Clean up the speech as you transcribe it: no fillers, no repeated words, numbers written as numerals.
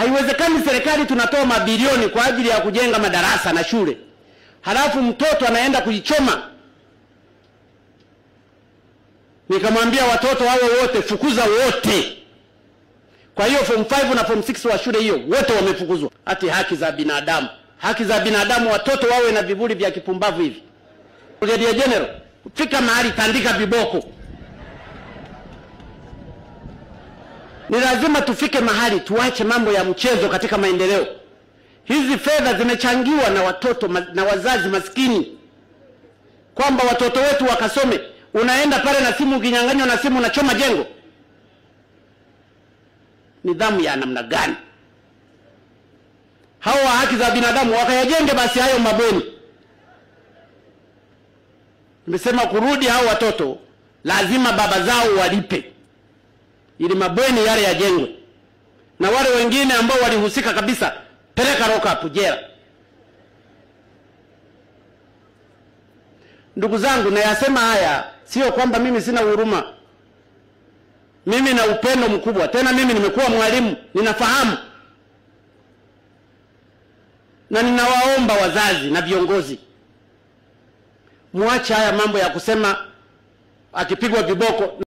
Haiwezekani serikali tunatoa mabilioni kwa ajili ya kujenga madarasa na shule, halafu mtoto anaenda kujichoma. Nikamwambia watoto hao wote fukuza wote. Kwa hiyo form 5 na form 6 wa shule hiyo wote wamefukuzwa. Ati haki za binadamu. Haki za binadamu watoto wawe na vivuli vya kipumbavu hivi. Brigadier General, fika mahali tandika viboko. Ni lazima tufike mahali tuache mambo ya mchezo katika maendeleo. Hizi fedha zimechangiwa na watoto na wazazi maskini, kwamba watoto wetu wakasome. Unaenda pale na simu, ukinyang'anywa na simu unachoma jengo. Nidhamu ya namna gani? Hao wa haki za binadamu wakayajenge basi hayo mabweni. Nimesema kurudi hao watoto lazima baba zao walipe ili mabweni yale yajengwe, na wale wengine ambao walihusika kabisa peleka lock up jela. Ndugu zangu, nayasema haya sio kwamba mimi sina huruma. Mimi na upendo mkubwa. Tena mimi nimekuwa mwalimu, ninafahamu. Na ninawaomba wazazi na viongozi, muache haya mambo ya kusema akipigwa viboko